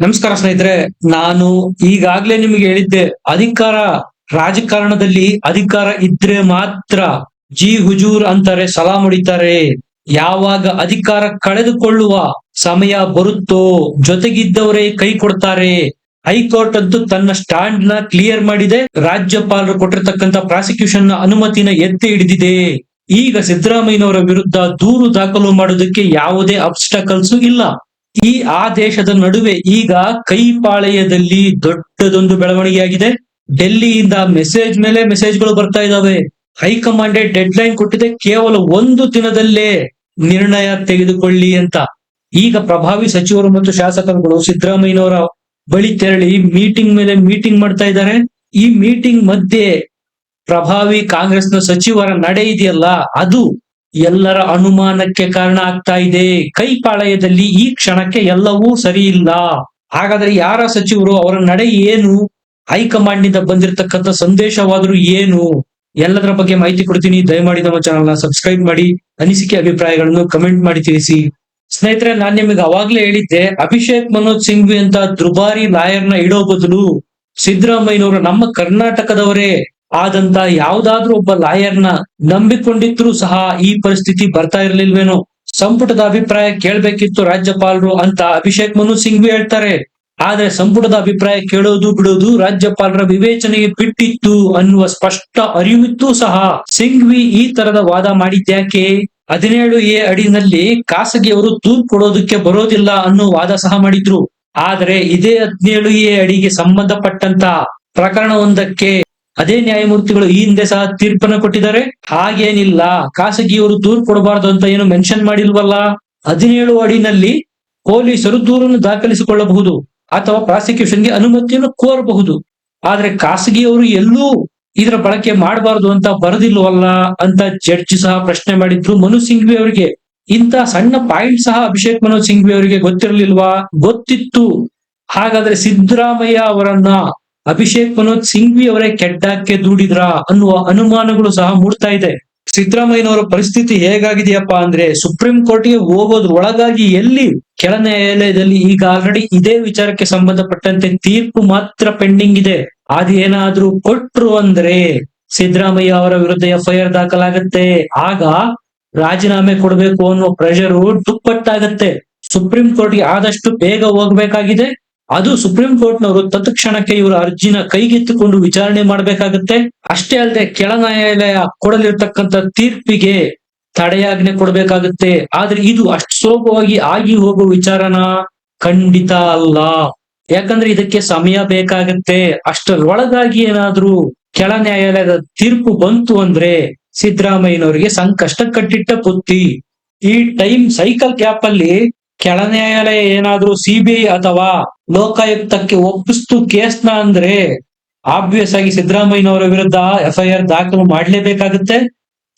ನಮಸ್ಕಾರ ಸ್ನೇಹಿತರೆ. ನಾನು ಈಗಾಗ್ಲೇ ನಿಮಗೆ ಹೇಳಿದ್ದೆ, ರಾಜಕಾರಣದಲ್ಲಿ ಅಧಿಕಾರ ಇದ್ರೆ ಮಾತ್ರ ಜಿ ಹುಜೂರ್ ಅಂತಾರೆ, ಸಲಾಂ ಹೊಡಿತಾರೆ. ಯಾವಾಗ ಅಧಿಕಾರ ಕಳೆದುಕೊಳ್ಳುವ ಸಮಯ ಬರುತ್ತೋ ಜೊತೆಗಿದ್ದವರೇ ಕೈ ಕೊಡ್ತಾರೆ. ಹೈಕೋರ್ಟ್ ಅಂತೂ ತನ್ನ ಸ್ಟ್ಯಾಂಡ್ ನ ಕ್ಲಿಯರ್ ಮಾಡಿದೆ. ರಾಜ್ಯಪಾಲರು ಕೊಟ್ಟಿರ್ತಕ್ಕಂಥ ಪ್ರಾಸಿಕ್ಯೂಷನ್ ನ ಅನುಮತಿನ ಎತ್ತಿ ಹಿಡಿದಿದೆ. ಈಗ ಸಿದ್ದರಾಮಯ್ಯನವರ ವಿರುದ್ಧ ದೂರು ದಾಖಲು ಮಾಡೋದಕ್ಕೆ ಯಾವುದೇ ಅಬ್ಸ್ಟಕಲ್ಸ್ ಇಲ್ಲ. ಈ ಆದೇಶದ ನಡುವೆ ಈಗ ಕೈಪಾಳೆಯದಲ್ಲಿ ದೊಡ್ಡದೊಂದು ಬೆಳವಣಿಗೆಯಾಗಿದೆ. ಡೆಲ್ಲಿಯಿಂದ ಮೆಸೇಜ್ ಮೇಲೆ ಮೆಸೇಜ್ಗಳು ಬರ್ತಾ ಇದಾವೆ. ಹೈಕಮಾಂಡ್ ಡೆಡ್ ಲೈನ್ ಕೊಟ್ಟಿದೆ, ಕೇವಲ 1 ದಿನದಲ್ಲೇ ನಿರ್ಣಯ ತೆಗೆದುಕೊಳ್ಳಿ ಅಂತ. ಈಗ ಪ್ರಭಾವಿ ಸಚಿವರು ಮತ್ತು ಶಾಸಕರುಗಳು ಸಿದ್ದರಾಮಯ್ಯನವರ ಬಳಿ ತೆರಳಿ ಮೀಟಿಂಗ್ ಮೇಲೆ ಮೀಟಿಂಗ್ ಮಾಡ್ತಾ ಇದ್ದಾರೆ. ಈ ಮೀಟಿಂಗ್ ಮಧ್ಯೆ ಪ್ರಭಾವಿ ಕಾಂಗ್ರೆಸ್ನ ಸಚಿವರ ನಡೆ ಇದೆಯಲ್ಲ, ಅದು ಎಲ್ಲರ ಅನುಮಾನಕ್ಕೆ ಕಾರಣ ಆಗ್ತಾ ಇದೆ. ಕೈಪಾಳಯದಲ್ಲಿ ಈ ಕ್ಷಣಕ್ಕೆ ಎಲ್ಲವೂ ಸರಿ ಇಲ್ಲ. ಹಾಗಾದ್ರೆ ಯಾರ ಸಚಿವರು, ಅವರ ನಡೆ ಏನು, ಹೈಕಮಾಂಡ್ ನಿಂದ ಬಂದಿರತಕ್ಕಂಥ ಸಂದೇಶವಾದ್ರೂ ಏನು, ಎಲ್ಲದರ ಬಗ್ಗೆ ಮಾಹಿತಿ ಕೊಡ್ತೀನಿ. ದಯಮಾಡಿ ನಮ್ಮ ಚಾನಲ್ ನ ಸಬ್ಸ್ಕ್ರೈಬ್ ಮಾಡಿ, ಅನಿಸಿಕೆ ಅಭಿಪ್ರಾಯಗಳನ್ನು ಕಮೆಂಟ್ ಮಾಡಿ ತಿಳಿಸಿ. ಸ್ನೇಹಿತರೆ, ನಾನ್ ನಿಮಗೆ ಅವಾಗ್ಲೇ ಹೇಳಿದ್ದೆ, ಅಭಿಷೇಕ್ ಮನೋಜ್ ಸಿಂಘ್ವಿ ಅಂತ ದುಬಾರಿ ಲಾಯರ್ನ ಇಡೋ ಬದಲು ಸಿದ್ದರಾಮಯ್ಯನವರು ನಮ್ಮ ಕರ್ನಾಟಕದವರೇ ಆದಂತ ಯಾವ್ದಾದ್ರೂ ಒಬ್ಬ ಲಾಯರ್ನ ನಂಬಿಕೊಂಡಿದ್ರು ಸಹ ಈ ಪರಿಸ್ಥಿತಿ ಬರ್ತಾ ಇರ್ಲಿಲ್ವೇನೋ. ಸಂಪುಟದ ಅಭಿಪ್ರಾಯ ಕೇಳ್ಬೇಕಿತ್ತು ರಾಜ್ಯಪಾಲರು ಅಂತ ಅಭಿಷೇಕ್ ಮನು ಸಿಂಘ್ವಿ ಹೇಳ್ತಾರೆ. ಆದ್ರೆ ಸಂಪುಟದ ಅಭಿಪ್ರಾಯ ಕೇಳೋದು ಬಿಡೋದು ರಾಜ್ಯಪಾಲರ ವಿವೇಚನೆಗೆ ಬಿಟ್ಟಿತ್ತು ಅನ್ನುವ ಸ್ಪಷ್ಟ ಅರಿವಿತ್ತು ಸಹ ಸಿಂಘ್ವಿ ಈ ತರದ ವಾದ ಮಾಡಿದ್ಯಾಕೆ? 17A ಅಡಿನಲ್ಲಿ ಖಾಸಗಿಯವರು ದೂರು ಕೊಡೋದಕ್ಕೆ ಬರೋದಿಲ್ಲ ಅನ್ನೋ ವಾದ ಸಹ ಮಾಡಿದ್ರು. ಆದ್ರೆ ಇದೇ 17A ಅಡಿಗೆ ಸಂಬಂಧಪಟ್ಟಂತ ಪ್ರಕರಣವೊಂದಕ್ಕೆ ಅದೇ ನ್ಯಾಯಮೂರ್ತಿಗಳು ಈ ಹಿಂದೆ ಸಹ ತೀರ್ಪನ್ನು ಕೊಟ್ಟಿದ್ದಾರೆ. ಹಾಗೇನಿಲ್ಲ, ಖಾಸಗಿಯವರು ದೂರು ಕೊಡಬಾರದು ಅಂತ ಏನು ಮೆನ್ಷನ್ ಮಾಡಿಲ್ವಲ್ಲ. 17 ಅಡಿನಲ್ಲಿ ಪೊಲೀಸರು ದೂರನ್ನು ದಾಖಲಿಸಿಕೊಳ್ಳಬಹುದು ಅಥವಾ ಪ್ರಾಸಿಕ್ಯೂಷನ್ಗೆ ಅನುಮತಿಯನ್ನು ಕೋರಬಹುದು. ಆದ್ರೆ ಖಾಸಗಿಯವರು ಎಲ್ಲೂ ಇದರ ಬಳಕೆ ಮಾಡಬಾರದು ಅಂತ ಬರೆದಿಲ್ವಲ್ಲ ಅಂತ ಜಡ್ಜ್ ಸಹ ಪ್ರಶ್ನೆ ಮಾಡಿದ್ರು ಮನು ಸಿಂಘ್ವಿ ಅವರಿಗೆ. ಇಂತ ಸಣ್ಣ ಪಾಯಿಂಟ್ ಸಹ ಅಭಿಷೇಕ್ ಮನೋಜ್ ಸಿಂಘ್ವಿ ಅವರಿಗೆ ಗೊತ್ತಿರಲಿಲ್ವಾ? ಗೊತ್ತಿತ್ತು. ಹಾಗಾದ್ರೆ ಸಿದ್ದರಾಮಯ್ಯ ಅವರನ್ನ ಅಭಿಷೇಕ್ ಮನೋಜ್ ಸಿಂಘ್ವಿ ಅವರೇ ಕೆಡ್ಡಾಕ್ಕೆ ದೂಡಿದ್ರ ಅನ್ನುವ ಅನುಮಾನಗಳು ಸಹ ಮೂಡ್ತಾ ಇದೆ. ಸಿದ್ದರಾಮಯ್ಯನವರ ಪರಿಸ್ಥಿತಿ ಹೇಗಾಗಿದೆಯಪ್ಪ ಅಂದ್ರೆ, ಸುಪ್ರೀಂ ಕೋರ್ಟ್ಗೆ ಹೋಗೋದ್ರ ಒಳಗಾಗಿ ಎಲ್ಲಿ ಕೆಳ ನ್ಯಾಯಾಲಯದಲ್ಲಿ ಈಗ ಆಲ್ರೆಡಿ ಇದೇ ವಿಚಾರಕ್ಕೆ ಸಂಬಂಧಪಟ್ಟಂತೆ ತೀರ್ಪು ಮಾತ್ರ ಪೆಂಡಿಂಗ್ ಇದೆ. ಅದೇನಾದ್ರೂ ಕೊಟ್ರು ಅಂದ್ರೆ ಸಿದ್ದರಾಮಯ್ಯ ಅವರ ವಿರುದ್ಧ FIR ದಾಖಲಾಗತ್ತೆ. ಆಗ ರಾಜೀನಾಮೆ ಕೊಡ್ಬೇಕು ಅನ್ನೋ ಪ್ರೆಷರು ದುಪ್ಪಟ್ಟಾಗತ್ತೆ. ಸುಪ್ರೀಂ ಕೋರ್ಟ್ಗೆ ಆದಷ್ಟು ಬೇಗ ಹೋಗ್ಬೇಕಾಗಿದೆ. ಅದು ಸುಪ್ರೀಂ ಕೋರ್ಟ್ ನವರು ತತ್ಕ್ಷಣಕ್ಕೆ ಇವರ ಅರ್ಜಿನ ಕೈಗೆತ್ತಿಕೊಂಡು ವಿಚಾರಣೆ ಮಾಡ್ಬೇಕಾಗತ್ತೆ. ಅಷ್ಟೇ ಅಲ್ಲದೆ ಕೆಳ ನ್ಯಾಯಾಲಯ ಕೊಡಲಿರ್ತಕ್ಕಂಥ ತೀರ್ಪಿಗೆ ತಡೆಯಾಜ್ಞೆ ಕೊಡ್ಬೇಕಾಗತ್ತೆ. ಆದ್ರೆ ಇದು ಅಷ್ಟು ಸುಲಭವಾಗಿ ಆಗಿ ಹೋಗುವ ವಿಚಾರನ ಖಂಡಿತ ಅಲ್ಲ. ಯಾಕಂದ್ರೆ ಇದಕ್ಕೆ ಸಮಯ ಬೇಕಾಗತ್ತೆ. ಅಷ್ಟರೊಳಗಾಗಿ ಏನಾದ್ರೂ ಕೆಳ ನ್ಯಾಯಾಲಯದ ತೀರ್ಪು ಬಂತು ಅಂದ್ರೆ ಸಿದ್ದರಾಮಯ್ಯನವರಿಗೆ ಸಂಕಷ್ಟ ಕಟ್ಟಿಟ್ಟ ಬುತ್ತಿ. ಈ ಟೈಮ್ ಸೈಕಲ್ ಗ್ಯಾಪ್ ಅಲ್ಲಿ ಕೆಳ ನ್ಯಾಯಾಲಯ ಏನಾದ್ರೂ CBI ಅಥವಾ ಲೋಕಾಯುಕ್ತಕ್ಕೆ ಒಪ್ಪಿಸ್ತು ಕೇಸ್ನ ಅಂದ್ರೆ ಆಬ್ವಿಯಸ್ ಆಗಿ ಸಿದ್ದರಾಮಯ್ಯನವರ ವಿರುದ್ಧ FIR ದಾಖಲು ಮಾಡ್ಲೇಬೇಕಾಗತ್ತೆ,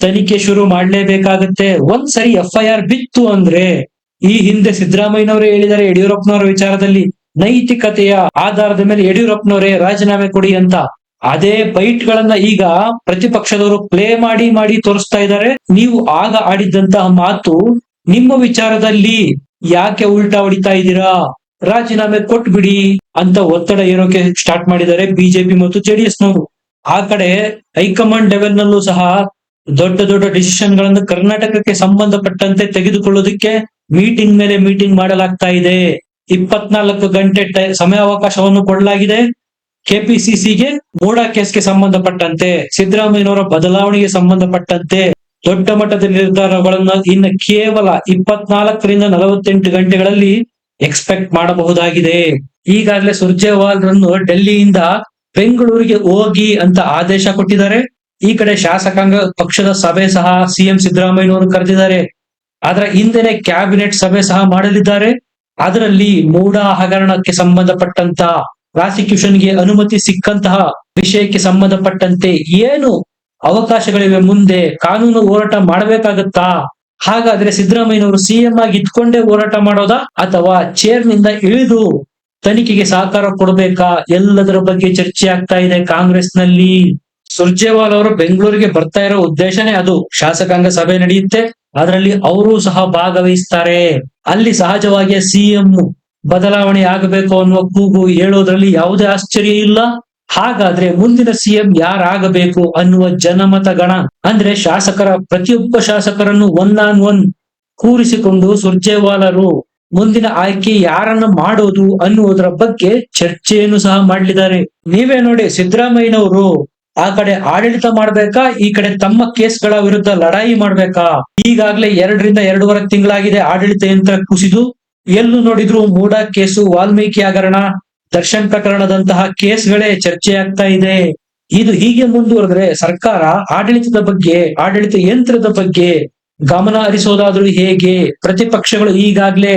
ತನಿಖೆ ಶುರು ಮಾಡ್ಲೇಬೇಕಾಗತ್ತೆ. ಒಂದ್ಸರಿ FIR ಬಿತ್ತು ಅಂದ್ರೆ, ಈ ಹಿಂದೆ ಸಿದ್ದರಾಮಯ್ಯನವರೇ ಹೇಳಿದ್ದಾರೆ ಯಡಿಯೂರಪ್ಪನವರ ವಿಚಾರದಲ್ಲಿ, ನೈತಿಕತೆಯ ಆಧಾರದ ಮೇಲೆ ಯಡಿಯೂರಪ್ಪನವರೇ ರಾಜೀನಾಮೆ ಕೊಡಿ ಅಂತ. ಅದೇ ಬೈಟ್ ಗಳನ್ನ ಈಗ ಪ್ರತಿಪಕ್ಷದವರು ಪ್ಲೇ ಮಾಡಿ ತೋರಿಸ್ತಾ ಇದ್ದಾರೆ. ನೀವು ಆಗ ಆಡಿದ್ದಂತಹ ಮಾತು ನಿಮ್ಮ ವಿಚಾರದಲ್ಲಿ ಯಾಕೆ ಉಲ್ಟಾ ಹೊಡಿತಾ ಇದ್ದೀರಾ, ರಾಜೀನಾಮೆ ಕೊಟ್ಬಿಡಿ ಅಂತ ಒತ್ತಡ ಏರೋಕೆ ಸ್ಟಾರ್ಟ್ ಮಾಡಿದ್ದಾರೆ ಬಿಜೆಪಿ ಮತ್ತು JDS ನವರು. ಆ ಕಡೆ ಹೈಕಮಾಂಡ್ ಲೆವೆಲ್ ನಲ್ಲೂ ಸಹ ದೊಡ್ಡ ಡಿಸಿಷನ್ ಗಳನ್ನು ಕರ್ನಾಟಕಕ್ಕೆ ಸಂಬಂಧಪಟ್ಟಂತೆ ತೆಗೆದುಕೊಳ್ಳೋದಕ್ಕೆ ಮೀಟಿಂಗ್ ಮೇಲೆ ಮೀಟಿಂಗ್ ಮಾಡಲಾಗ್ತಾ ಇದೆ. 24 ಗಂಟೆ ಸಮಯಾವಕಾಶವನ್ನು ಕೊಡಲಾಗಿದೆ. KPCCಗೆ ಮೋಡಾ ಕೇಸ್ಗೆ ಸಂಬಂಧಪಟ್ಟಂತೆ, ಸಿದ್ದರಾಮಯ್ಯನವರ ಬದಲಾವಣೆಗೆ ಸಂಬಂಧಪಟ್ಟಂತೆ ದೊಡ್ಡ ಮಟ್ಟದ ನಿರ್ಧಾರಗಳನ್ನ ಇನ್ನು ಕೇವಲ 24ರಿಂದ 48 ಗಂಟೆಗಳಲ್ಲಿ ಎಕ್ಸ್ಪೆಕ್ಟ್ ಮಾಡಬಹುದಾಗಿದೆ. ಈಗಾಗಲೇ ಸುರ್ಜೇವಾಲಾರನ್ನು ಡೆಲ್ಲಿಯಿಂದ ಬೆಂಗಳೂರಿಗೆ ಹೋಗಿ ಅಂತ ಆದೇಶ ಕೊಟ್ಟಿದ್ದಾರೆ. ಈ ಕಡೆ ಶಾಸಕಾಂಗ ಪಕ್ಷದ ಸಭೆ ಸಹ CM ಸಿದ್ದರಾಮಯ್ಯನವರು ಕರೆದಿದ್ದಾರೆ. ಅದರ ಹಿಂದೆನೆ ಕ್ಯಾಬಿನೆಟ್ ಸಭೆ ಸಹ ಮಾಡಲಿದ್ದಾರೆ. ಅದರಲ್ಲಿ ಮೂಡಾ ಹಗರಣಕ್ಕೆ ಸಂಬಂಧಪಟ್ಟಂತ ಪ್ರಾಸಿಕ್ಯೂಷನ್ಗೆ ಅನುಮತಿ ಸಿಕ್ಕಂತಹ ವಿಷಯಕ್ಕೆ ಸಂಬಂಧಪಟ್ಟಂತೆ ಏನು ಅವಕಾಶಗಳಿವೆ, ಮುಂದೆ ಕಾನೂನು ಹೋರಾಟ ಮಾಡಬೇಕಾಗತ್ತಾ? ಹಾಗಾದ್ರೆ ಸಿದ್ದರಾಮಯ್ಯನವರು CM ಆಗಿ ಇದ್ಕೊಂಡೇ ಹೋರಾಟ ಮಾಡೋದಾ ಅಥವಾ ಚೇರ್ ನಿಂದ ಇಳಿದು ತನಿಖೆಗೆ ಸಹಕಾರ ಕೊಡಬೇಕಾ? ಎಲ್ಲದರ ಬಗ್ಗೆ ಚರ್ಚೆ ಆಗ್ತಾ ಇದೆ ಕಾಂಗ್ರೆಸ್ ನಲ್ಲಿ. ಸುರ್ಜೇವಾಲಾ ಅವರು ಬೆಂಗಳೂರಿಗೆ ಬರ್ತಾ ಇರೋ ಉದ್ದೇಶನೇ ಅದು. ಶಾಸಕಾಂಗ ಸಭೆ ನಡೆಯುತ್ತೆ, ಅದರಲ್ಲಿ ಅವರು ಸಹ ಭಾಗವಹಿಸ್ತಾರೆ. ಅಲ್ಲಿ ಸಹಜವಾಗಿ CM ಬದಲಾವಣೆ ಆಗಬೇಕು ಅನ್ನುವ ಕೂಗು ಹೇಳೋದ್ರಲ್ಲಿ ಯಾವುದೇ ಆಶ್ಚರ್ಯ ಇಲ್ಲ. ಹಾಗಾದ್ರೆ ಮುಂದಿನ ಸಿಎಂ ಯಾರಾಗಬೇಕು ಅನ್ನುವ ಜನಮತ ಗಣ ಅಂದ್ರೆ ಪ್ರತಿಯೊಬ್ಬ ಶಾಸಕರನ್ನು ಒನ್ ಆನ್ ಒನ್ ಕೂರಿಸಿಕೊಂಡು ಸುರ್ಜೇವಾಲರು ಮುಂದಿನ ಆಯ್ಕೆ ಯಾರನ್ನ ಮಾಡೋದು ಅನ್ನುವುದರ ಬಗ್ಗೆ ಚರ್ಚೆಯನ್ನು ಸಹ ಮಾಡಲಿದ್ದಾರೆ. ನೀವೇ ನೋಡಿ, ಸಿದ್ದರಾಮಯ್ಯನವರು ಆ ಕಡೆ ಆಡಳಿತ ಮಾಡ್ಬೇಕಾ, ಈ ಕಡೆ ತಮ್ಮ ಕೇಸ್ಗಳ ವಿರುದ್ಧ ಲಡಾಯಿ ಮಾಡ್ಬೇಕಾ? ಈಗಾಗ್ಲೇ 2 ರಿಂದ 2.5 ತಿಂಗಳಾಗಿದೆ ಆಡಳಿತ ಯಂತ್ರ ಕುಸಿದು. ಎಲ್ಲೂ ನೋಡಿದ್ರು ಮೂಡಾ ಕೇಸು, ವಾಲ್ಮೀಕಿ ಹಗರಣ, ದರ್ಶನ್ ಪ್ರಕರಣದಂತಹ ಕೇಸ್ಗಳೇ ಚರ್ಚೆ ಆಗ್ತಾ ಇದೆ. ಇದು ಹೀಗೆ ಮುಂದುವರೆದ್ರೆ ಸರ್ಕಾರ ಆಡಳಿತ ಯಂತ್ರದ ಬಗ್ಗೆ ಗಮನ ಹರಿಸೋದಾದ್ರೂ ಹೇಗೆ? ಪ್ರತಿಪಕ್ಷಗಳು ಈಗಾಗ್ಲೇ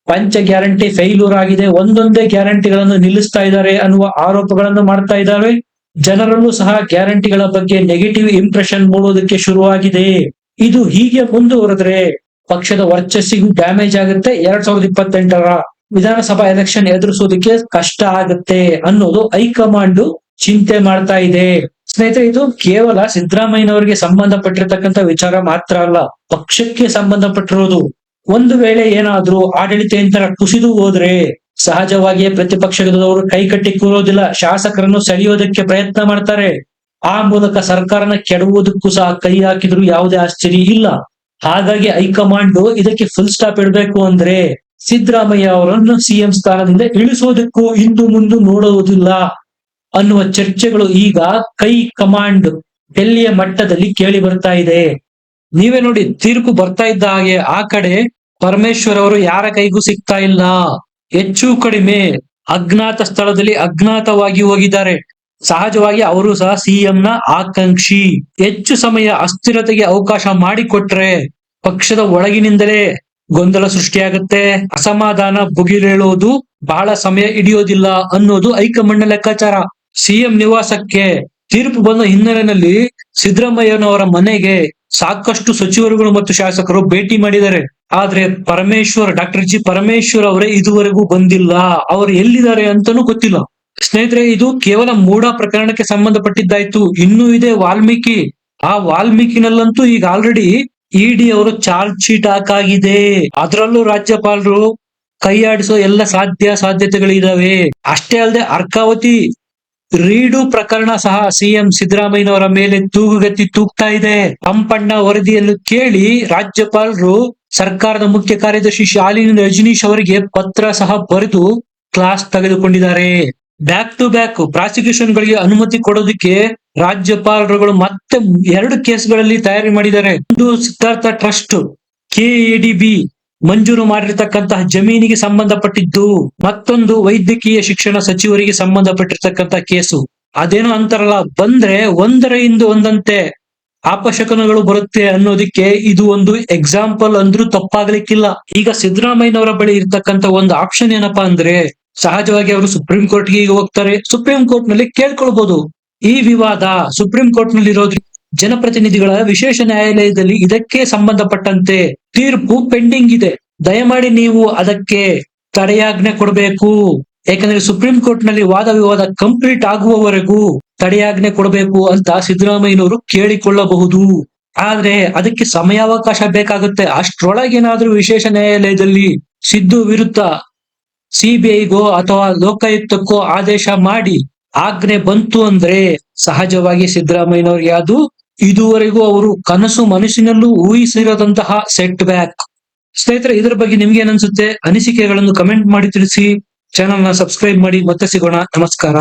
ಪಂಚ ಗ್ಯಾರಂಟಿ ಫೇಲ್ಯೂರ್ ಆಗಿದೆ, ಒಂದೊಂದೇ ಗ್ಯಾರಂಟಿಗಳನ್ನು ನಿಲ್ಲಿಸ್ತಾ ಇದ್ದಾರೆ ಅನ್ನುವ ಆರೋಪಗಳನ್ನು ಮಾಡ್ತಾ ಇದ್ದಾರೆ. ಜನರಲ್ಲೂ ಸಹ ಗ್ಯಾರಂಟಿಗಳ ಬಗ್ಗೆ ನೆಗೆಟಿವ್ ಇಂಪ್ರೆಷನ್ ಮೂಡೋದಕ್ಕೆ ಶುರುವಾಗಿದೆ. ಇದು ಹೀಗೆ ಮುಂದುವರೆದ್ರೆ ಪಕ್ಷದ ವರ್ಚಸ್ಸಿಗೂ ಡ್ಯಾಮೇಜ್ ಆಗುತ್ತೆ. 2028ರ ವಿಧಾನಸಭಾ ಎಲೆಕ್ಷನ್ ಎದುರಿಸೋದಕ್ಕೆ ಕಷ್ಟ ಆಗುತ್ತೆ ಅನ್ನೋದು ಹೈಕಮಾಂಡ್ ಚಿಂತೆ ಮಾಡ್ತಾ ಇದೆ. ಸ್ನೇಹಿತರೆ, ಇದು ಕೇವಲ ಸಿದ್ದರಾಮಯ್ಯನವರಿಗೆ ಸಂಬಂಧಪಟ್ಟಿರ್ತಕ್ಕಂಥ ವಿಚಾರ ಮಾತ್ರ ಅಲ್ಲ, ಪಕ್ಷಕ್ಕೆ ಸಂಬಂಧಪಟ್ಟಿರೋದು. ಒಂದು ವೇಳೆ ಏನಾದ್ರೂ ಆಡಳಿತ ಯಂತ್ರ ಕುಸಿದು ಹೋದ್ರೆ ಸಹಜವಾಗಿಯೇ ಪ್ರತಿಪಕ್ಷದವರು ಕೈಕಟ್ಟಿ ಕೂರೋದಿಲ್ಲ, ಶಾಸಕರನ್ನು ಸೆಳೆಯೋದಕ್ಕೆ ಪ್ರಯತ್ನ ಮಾಡ್ತಾರೆ. ಆ ಮೂಲಕ ಸರ್ಕಾರನ ಕೆಡವುವುದಕ್ಕೂ ಸಹ ಕೈ ಹಾಕಿದ್ರು ಯಾವುದೇ ಆಶ್ಚರ್ಯ ಇಲ್ಲ. ಹಾಗಾಗಿ ಹೈಕಮಾಂಡ್ ಇದಕ್ಕೆ ಫುಲ್ ಸ್ಟಾಪ್ ಇಡಬೇಕು ಅಂದ್ರೆ ಸಿದ್ದರಾಮಯ್ಯ ಅವರನ್ನು ಸಿಎಂ ಸ್ಥಾನದಿಂದ ಇಳಿಸೋದಕ್ಕೂ ಹಿಂದು ಮುಂದೆ ನೋಡುವುದಿಲ್ಲ ಅನ್ನುವ ಚರ್ಚೆಗಳು ಈಗ ಕಮಾಂಡ್ ಡೆಲ್ಲಿಯ ಮಟ್ಟದಲ್ಲಿ ಕೇಳಿ ಬರ್ತಾ ಇದೆ. ನೀವೇ ನೋಡಿ, ತೀರ್ಪು ಬರ್ತಾ ಇದ್ದ ಹಾಗೆ ಆ ಕಡೆ ಪರಮೇಶ್ವರ್ ಅವರು ಯಾರ ಕೈಗೂ ಸಿಗ್ತಾ ಇಲ್ಲ. ಹೆಚ್ಚು ಕಡಿಮೆ ಅಜ್ಞಾತ ಸ್ಥಳದಲ್ಲಿ ಅಜ್ಞಾತವಾಗಿ ಹೋಗಿದ್ದಾರೆ. ಸಹಜವಾಗಿ ಅವರು ಸಹ ಸಿಎಂ ನ ಆಕಾಂಕ್ಷಿ. ಹೆಚ್ಚು ಸಮಯ ಅಸ್ಥಿರತೆಗೆ ಅವಕಾಶ ಮಾಡಿಕೊಟ್ರೆ ಪಕ್ಷದ ಒಳಗಿನಿಂದಲೇ ಗೊಂದಲ ಸೃಷ್ಟಿಯಾಗುತ್ತೆ, ಅಸಮಾಧಾನ ಭುಗಿಲೇಳುವುದು ಬಹಳ ಸಮಯ ಹಿಡಿಯೋದಿಲ್ಲ ಅನ್ನೋದು ಹೈಕಮಾಂಡ್ ಲೆಕ್ಕಾಚಾರ. ಸಿಎಂ ನಿವಾಸಕ್ಕೆ ತೀರ್ಪು ಬಂದ ಹಿನ್ನೆಲೆಯಲ್ಲಿ ಸಿದ್ದರಾಮಯ್ಯನವರ ಮನೆಗೆ ಸಾಕಷ್ಟು ಸಚಿವರುಗಳು ಮತ್ತು ಶಾಸಕರು ಭೇಟಿ ಮಾಡಿದ್ದಾರೆ. ಆದ್ರೆ ಡಾಕ್ಟರ್ ಜಿ ಪರಮೇಶ್ವರ್ ಅವರೇ ಇದುವರೆಗೂ ಬಂದಿಲ್ಲ. ಅವರು ಎಲ್ಲಿದ್ದಾರೆ ಅಂತಾನೂ ಗೊತ್ತಿಲ್ಲ. ಸ್ನೇಹಿತರೆ, ಇದು ಕೇವಲ ಮೂಡ ಪ್ರಕರಣಕ್ಕೆ ಸಂಬಂಧಪಟ್ಟಿದ್ದಾಯ್ತು. ಇನ್ನೂ ಇದೆ ವಾಲ್ಮೀಕಿ. ಆ ವಾಲ್ಮೀಕಿನಲ್ಲಂತೂ ಈಗ ಆಲ್ರೆಡಿ ಇಡಿ ಅವರು ಚಾರ್ಜ್ ಶೀಟ್ ಹಾಕಾಗಿದೆ. ಅದರಲ್ಲೂ ರಾಜ್ಯಪಾಲರು ಕೈಯಾಡಿಸೋ ಎಲ್ಲ ಸಾಧ್ಯತೆಗಳಿದಾವೆ. ಅಷ್ಟೇ ಅಲ್ಲದೆ ಅರ್ಕಾವತಿ ರೀಡು ಪ್ರಕರಣ ಸಹ ಸಿಎಂ ಸಿದ್ದರಾಮಯ್ಯನವರ ಮೇಲೆ ತೂಗುಗತ್ತಿ ತೂಗ್ತಾ ಇದೆ. ಪಂಪಣ್ಣ ವರದಿಯನ್ನು ಕೇಳಿ ರಾಜ್ಯಪಾಲರು ಸರ್ಕಾರದ ಮುಖ್ಯ ಕಾರ್ಯದರ್ಶಿ ಶಾಲಿನಿ ರಜನೀಶ್ ಅವರಿಗೆ ಪತ್ರ ಸಹ ಬರೆದು ಕ್ಲಾಸ್ ತೆಗೆದುಕೊಂಡಿದ್ದಾರೆ. ಬ್ಯಾಕ್ ಟು ಬ್ಯಾಕ್ ಪ್ರಾಸಿಕ್ಯೂಷನ್ ಗಳಿಗೆ ಅನುಮತಿ ಕೊಡೋದಕ್ಕೆ ರಾಜ್ಯಪಾಲರುಗಳು ಮತ್ತೆ 2 ಕೇಸ್ಗಳಲ್ಲಿ ತಯಾರಿ ಮಾಡಿದ್ದಾರೆ. ಒಂದು ಸಿದ್ಧಾರ್ಥ ಟ್ರಸ್ಟ್ ಕೆಎಡಿಬಿ ಮಂಜೂರು ಮಾಡಿರ್ತಕ್ಕಂತಹ ಜಮೀನಿಗೆ ಸಂಬಂಧಪಟ್ಟಿದ್ದು, ಮತ್ತೊಂದು ವೈದ್ಯಕೀಯ ಶಿಕ್ಷಣ ಸಚಿವರಿಗೆ ಸಂಬಂಧಪಟ್ಟಿರ್ತಕ್ಕಂತಹ ಕೇಸು. ಅದೇನೋ ಅಂತಾರಲ್ಲ, ಬಂದ್ರೆ ಒಂದರ ಹಿಂದೆ ಒಂದಂತೆ ಅಪಶಕನಗಳು ಬರುತ್ತೆ ಅನ್ನೋದಕ್ಕೆ ಇದು ಒಂದು ಎಕ್ಸಾಂಪಲ್ ಅಂದ್ರೂ ತಪ್ಪಾಗ್ಲಿಕ್ಕಿಲ್ಲ. ಈಗ ಸಿದ್ದರಾಮಯ್ಯನವರ ಬಳಿ ಇರ್ತಕ್ಕಂಥ ಒಂದು ಆಪ್ಷನ್ ಏನಪ್ಪಾ ಅಂದ್ರೆ, ಸಹಜವಾಗಿ ಅವರು ಸುಪ್ರೀಂ ಕೋರ್ಟ್ಗೆ ಈಗ ಹೋಗ್ತಾರೆ. ಸುಪ್ರೀಂ ಕೋರ್ಟ್ ನಲ್ಲಿ ಕೇಳ್ಕೊಳ್ಬಹುದು. ಈ ವಿವಾದ ಸುಪ್ರೀಂ ಕೋರ್ಟ್ ನಲ್ಲಿ ಇರೋದು ಜನಪ್ರತಿನಿಧಿಗಳ ವಿಶೇಷ ನ್ಯಾಯಾಲಯದಲ್ಲಿ ಇದಕ್ಕೆ ಸಂಬಂಧಪಟ್ಟಂತೆ ತೀರ್ಪು ಪೆಂಡಿಂಗ್ ಇದೆ. ದಯಮಾಡಿ ನೀವು ಅದಕ್ಕೆ ತಡೆಯಾಜ್ಞೆ ಕೊಡಬೇಕು. ಯಾಕಂದ್ರೆ ಸುಪ್ರೀಂ ಕೋರ್ಟ್ ನಲ್ಲಿ ವಾದ ವಿವಾದ ಕಂಪ್ಲೀಟ್ ಆಗುವವರೆಗೂ ತಡೆಯಾಜ್ಞೆ ಕೊಡಬೇಕು ಅಂತ ಸಿದ್ದರಾಮಯ್ಯನವರು ಕೇಳಿಕೊಳ್ಳಬಹುದು. ಆದ್ರೆ ಅದಕ್ಕೆ ಸಮಯಾವಕಾಶ ಬೇಕಾಗುತ್ತೆ. ಅಷ್ಟ್ರೊಳಗೇನಾದ್ರೂ ವಿಶೇಷ ನ್ಯಾಯಾಲಯದಲ್ಲಿ ಸಿದ್ದು ವಿರುದ್ಧ ಸಿಬಿಐಗೋ ಅಥವಾ ಲೋಕಾಯುಕ್ತಕ್ಕೋ ಆದೇಶ ಮಾಡಿ ಆಜ್ಞೆ ಬಂತು ಅಂದ್ರೆ ಸಹಜವಾಗಿ ಸಿದ್ದರಾಮಯ್ಯನವ್ರಿಗೆ ಅದು ಇದುವರೆಗೂ ಅವರು ಕನಸು ಮನಸ್ಸಿನಲ್ಲೂ ಊಹಿಸಿರದಂತಹ ಸೆಟ್ ಬ್ಯಾಕ್. ಸ್ನೇಹಿತರೆ, ಇದರ ಬಗ್ಗೆ ನಿಮ್ಗೆ ಏನನ್ಸುತ್ತೆ? ಅನಿಸಿಕೆಗಳನ್ನು ಕಮೆಂಟ್ ಮಾಡಿ ತಿಳಿಸಿ. ಚಾನೆಲ್ ನ ಸಬ್ಸ್ಕ್ರೈಬ್ ಮಾಡಿ. ಮತ್ತೆ ಸಿಗೋಣ. ನಮಸ್ಕಾರ.